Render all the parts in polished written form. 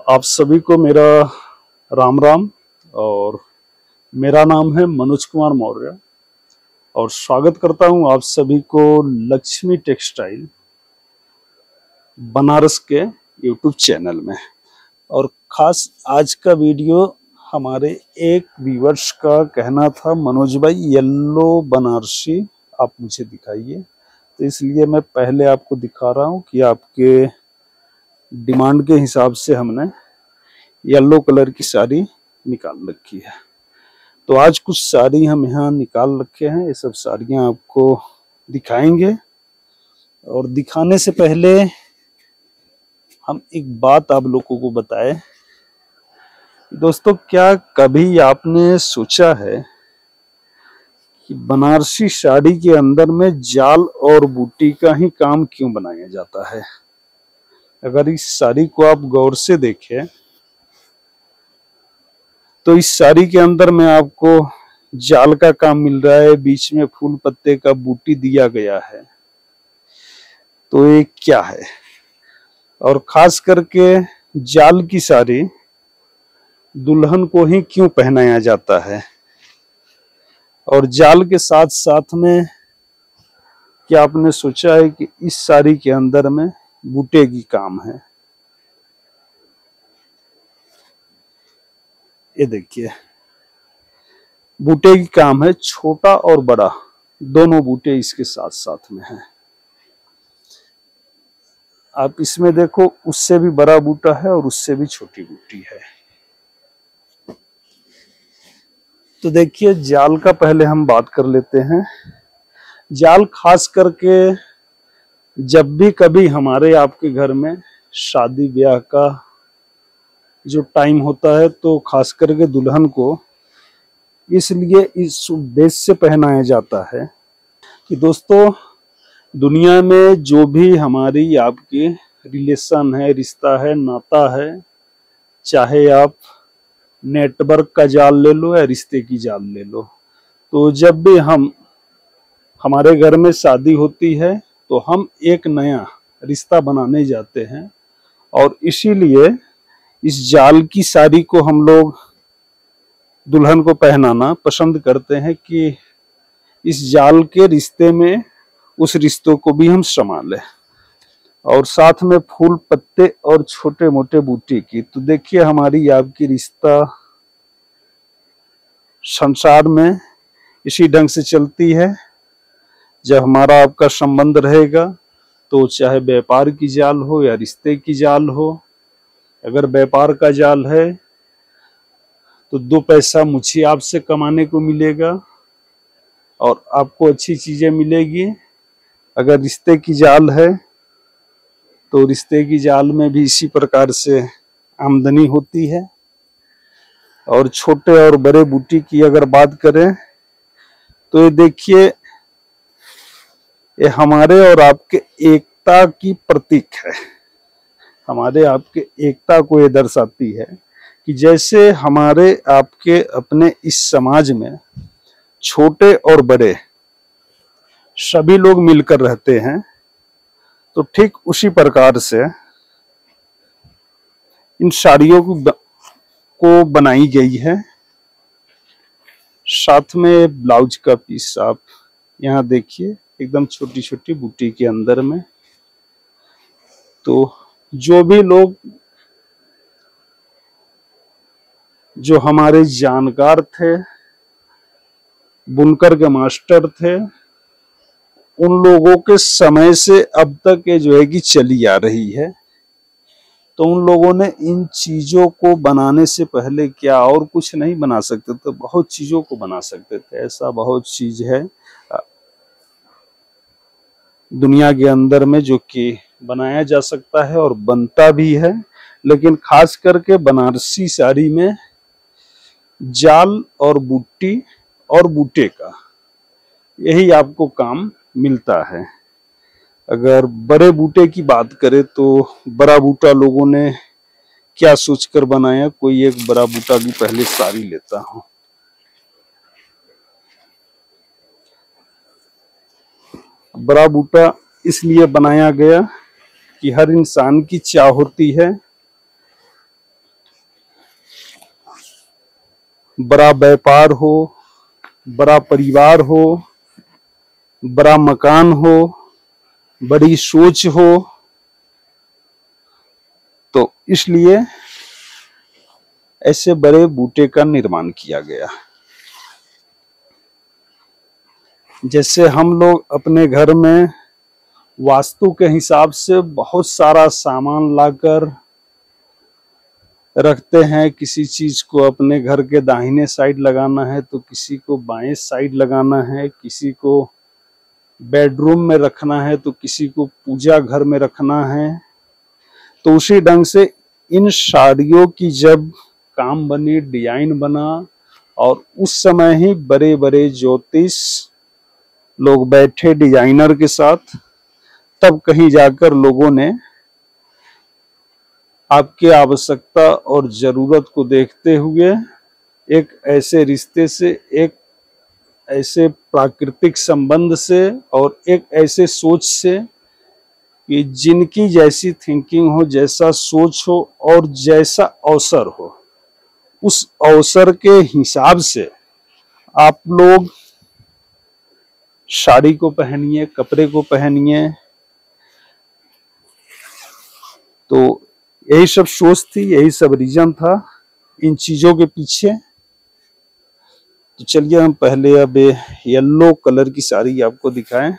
आप सभी को मेरा राम राम। और मेरा नाम है मनोज कुमार मौर्य और स्वागत करता हूं आप सभी को लक्ष्मी टेक्सटाइल बनारस के यूट्यूब चैनल में। और ख़ास आज का वीडियो हमारे एक व्यूवर्स का कहना था, मनोज भाई येलो बनारसी आप मुझे दिखाइए, तो इसलिए मैं पहले आपको दिखा रहा हूं कि आपके डिमांड के हिसाब से हमने येलो कलर की साड़ी निकाल रखी है। तो आज कुछ साड़ी हम यहाँ निकाल रखे हैं, ये सब साड़ियाँ आपको दिखाएंगे। और दिखाने से पहले हम एक बात आप लोगों को बताएं दोस्तों, क्या कभी आपने सोचा है कि बनारसी साड़ी के अंदर में जाल और बूटी का ही काम क्यों बनाया जाता है? अगर इस साड़ी को आप गौर से देखें तो इस साड़ी के अंदर में आपको जाल का काम मिल रहा है, बीच में फूल पत्ते का बूटी दिया गया है। तो ये क्या है? और खास करके जाल की साड़ी दुल्हन को ही क्यों पहनाया जाता है? और जाल के साथ साथ में क्या आपने सोचा है कि इस साड़ी के अंदर में बूटे की काम है? ये देखिए, बूटे की काम है, छोटा और बड़ा दोनों बूटे इसके साथ साथ में हैं। आप इसमें देखो, उससे भी बड़ा बूटा है और उससे भी छोटी बूटी है। तो देखिए, जाल का पहले हम बात कर लेते हैं। जाल खास करके जब भी कभी हमारे आपके घर में शादी ब्याह का जो टाइम होता है तो खास करके दुल्हन को इसलिए इस उद्देश्य से पहनाया जाता है कि दोस्तों, दुनिया में जो भी हमारी आपकी रिलेशन है, रिश्ता है, नाता है, चाहे आप नेटवर्क का जाल ले लो या रिश्ते की जाल ले लो, तो जब भी हमारे घर में शादी होती है तो हम एक नया रिश्ता बनाने जाते हैं। और इसीलिए इस जाल की साड़ी को हम लोग दुल्हन को पहनाना पसंद करते हैं कि इस जाल के रिश्ते में उस रिश्तों को भी हम संभालें। और साथ में फूल पत्ते और छोटे मोटे बूटे की, तो देखिए हमारी आपकी रिश्ता संसार में इसी ढंग से चलती है। जब हमारा आपका संबंध रहेगा तो चाहे व्यापार की जाल हो या रिश्ते की जाल हो, अगर व्यापार का जाल है तो दो पैसा मुझे आपसे कमाने को मिलेगा और आपको अच्छी चीजें मिलेगी। अगर रिश्ते की जाल है तो रिश्ते की जाल में भी इसी प्रकार से आमदनी होती है। और छोटे और बड़े बूटी की अगर बात करें तो ये देखिए, ये हमारे और आपके एकता की प्रतीक है। हमारे आपके एकता को ये दर्शाती है कि जैसे हमारे आपके अपने इस समाज में छोटे और बड़े सभी लोग मिलकर रहते हैं, तो ठीक उसी प्रकार से इन साड़ियों को बनाई गई है। साथ में ब्लाउज का पीस आप यहाँ देखिए, एकदम छोटी छोटी बूटी के अंदर में। तो जो भी लोग जो हमारे जानकार थे, बुनकर के मास्टर थे, उन लोगों के समय से अब तक ये जो है कि चली आ रही है। तो उन लोगों ने इन चीजों को बनाने से पहले क्या और कुछ नहीं बना सकते थे, बहुत चीजों को बना सकते थे। ऐसा बहुत चीज है दुनिया के अंदर में जो कि बनाया जा सकता है और बनता भी है। लेकिन खास करके बनारसी साड़ी में जाल और बूटी और बूटे का यही आपको काम मिलता है। अगर बड़े बूटे की बात करें तो बड़ा बूटा लोगों ने क्या सोचकर बनाया, कोई एक बड़ा बूटा भी पहले साड़ी लेता हूं। बड़ा बूटा इसलिए बनाया गया कि हर इंसान की चाह होती है बड़ा व्यापार हो, बड़ा परिवार हो, बड़ा मकान हो, बड़ी सोच हो, तो इसलिए ऐसे बड़े बूटे का निर्माण किया गया। जैसे हम लोग अपने घर में वास्तु के हिसाब से बहुत सारा सामान लाकर रखते हैं, किसी चीज को अपने घर के दाहिने साइड लगाना है तो किसी को बाएं साइड लगाना है, किसी को बेडरूम में रखना है तो किसी को पूजा घर में रखना है। तो उसी ढंग से इन साड़ियों की जब काम बनी, डिजाइन बना, और उस समय ही बड़े बड़े ज्योतिष लोग बैठे डिजाइनर के साथ, तब कहीं जाकर लोगों ने आपकी आवश्यकता और जरूरत को देखते हुए एक ऐसे रिश्ते से, एक ऐसे प्राकृतिक संबंध से और एक ऐसे सोच से कि जिनकी जैसी थिंकिंग हो, जैसा सोच हो और जैसा अवसर हो, उस अवसर के हिसाब से आप लोग साड़ी को पहनिए, कपड़े को पहनिए। तो यही सब सोच थी, यही सब रीजन था इन चीजों के पीछे। तो चलिए हम पहले अब येलो कलर की साड़ी आपको दिखाएं।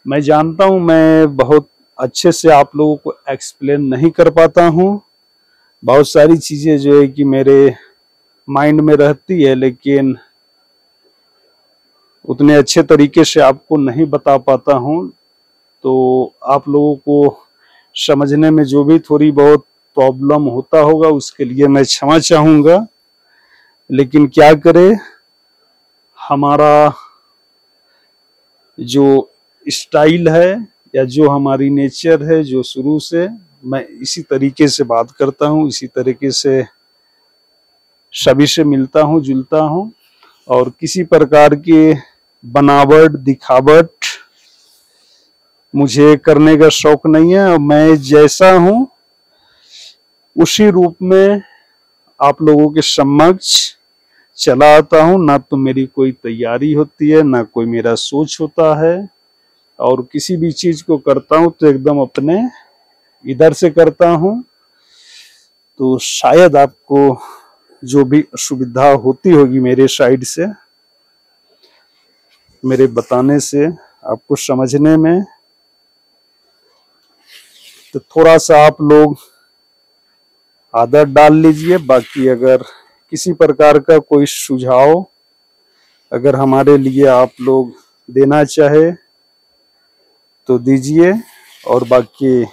मैं जानता हूं मैं बहुत अच्छे से आप लोगों को एक्सप्लेन नहीं कर पाता हूं, बहुत सारी चीजें जो है कि मेरे माइंड में रहती है, लेकिन उतने अच्छे तरीके से आपको नहीं बता पाता हूं। तो आप लोगों को समझने में जो भी थोड़ी बहुत प्रॉब्लम होता होगा उसके लिए मैं क्षमा चाहूंगा, लेकिन क्या करें, हमारा जो स्टाइल है या जो हमारी नेचर है, जो शुरू से मैं इसी तरीके से बात करता हूँ, इसी तरीके से सभी से मिलता हूँ, जुलता हूँ, और किसी प्रकार की बनावट, दिखावट मुझे करने का शौक नहीं है। मैं जैसा हूँ उसी रूप में आप लोगों के समक्ष चला आता हूँ। ना तो मेरी कोई तैयारी होती है, ना कोई मेरा सोच होता है, और किसी भी चीज को करता हूँ तो एकदम अपने इधर से करता हूँ। तो शायद आपको जो भी असुविधा होती होगी मेरे साइड से, मेरे बताने से, आपको समझने में, तो थोड़ा सा आप लोग आदत डाल लीजिए। बाकी अगर किसी प्रकार का कोई सुझाव अगर हमारे लिए आप लोग देना चाहे तो दीजिए, और बाकी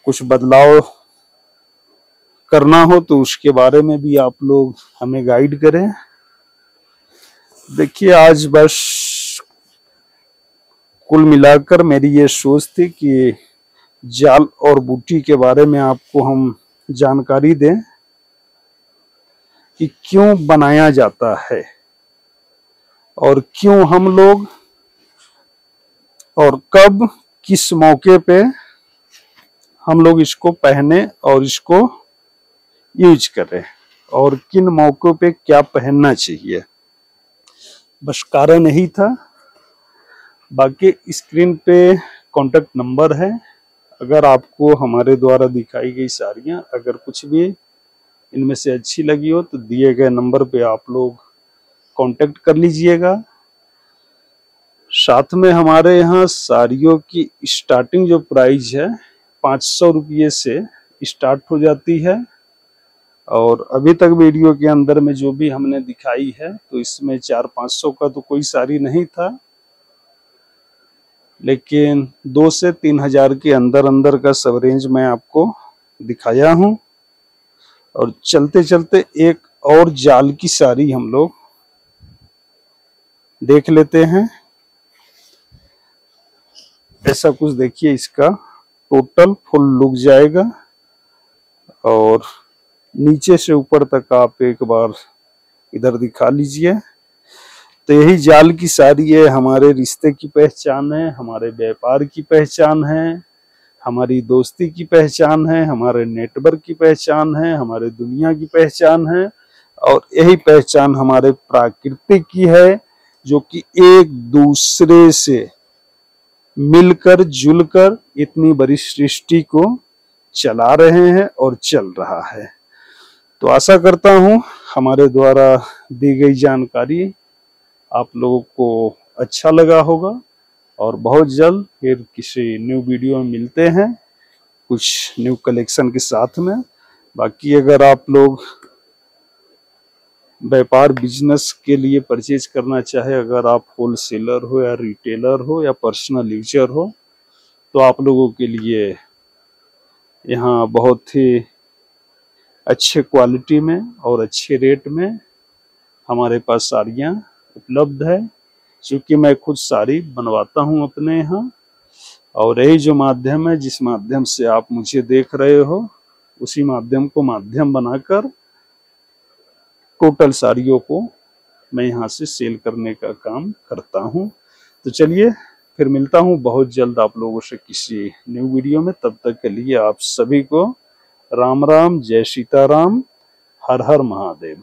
कुछ बदलाव करना हो तो उसके बारे में भी आप लोग हमें गाइड करें। देखिए, आज बस कुल मिलाकर मेरी ये सोच थी कि जाल और बूटी के बारे में आपको हम जानकारी दें कि क्यों बनाया जाता है और क्यों हम लोग और कब किस मौके पे हम लोग इसको पहने और इसको यूज करें, और किन मौकों पे क्या पहनना चाहिए। बस कारण यही था। बाकी स्क्रीन पे कांटेक्ट नंबर है, अगर आपको हमारे द्वारा दिखाई गई साड़ियाँ अगर कुछ भी इनमें से अच्छी लगी हो तो दिए गए नंबर पे आप लोग कांटेक्ट कर लीजिएगा। साथ में हमारे यहाँ साड़ियों की स्टार्टिंग जो प्राइस है 500 रुपये से स्टार्ट हो जाती है, और अभी तक वीडियो के अंदर में जो भी हमने दिखाई है तो इसमें 400-500 का तो कोई साड़ी नहीं था, लेकिन 2 से 3 हजार के अंदर अंदर का सब रेंज मैं आपको दिखाया हूँ। और चलते चलते एक और जाल की साड़ी हम लोग देख लेते हैं। ऐसा कुछ देखिए, इसका टोटल फुल लुक जाएगा, और नीचे से ऊपर तक आप एक बार इधर दिखा लीजिए। तो यही जाल की साड़ी है, हमारे रिश्ते की पहचान है, हमारे व्यापार की पहचान है, हमारी दोस्ती की पहचान है, हमारे नेटवर्क की पहचान है, हमारे दुनिया की पहचान है, और यही पहचान हमारे प्रकृति की है, जो कि एक दूसरे से मिलकर जुलकर इतनी बड़ी सृष्टि को चला रहे हैं और चल रहा है। तो आशा करता हूं हमारे द्वारा दी गई जानकारी आप लोगों को अच्छा लगा होगा, और बहुत जल्द फिर किसी न्यू वीडियो में मिलते हैं कुछ न्यू कलेक्शन के साथ में। बाकी अगर आप लोग व्यापार बिजनेस के लिए परचेज करना चाहे, अगर आप होलसेलर हो या रिटेलर हो या पर्सनल यूजर हो, तो आप लोगों के लिए यहाँ बहुत ही अच्छे क्वालिटी में और अच्छे रेट में हमारे पास साड़ियाँ उपलब्ध है। क्योंकि मैं खुद साड़ी बनवाता हूँ अपने यहाँ, और यही जो माध्यम है, जिस माध्यम से आप मुझे देख रहे हो, उसी माध्यम को माध्यम बनाकर टोटल साड़ियों को मैं यहाँ से सेल करने का काम करता हूँ। तो चलिए फिर मिलता हूँ बहुत जल्द आप लोगों से किसी न्यू वीडियो में। तब तक के लिए आप सभी को राम राम, जय सीताराम, हर हर महादेव।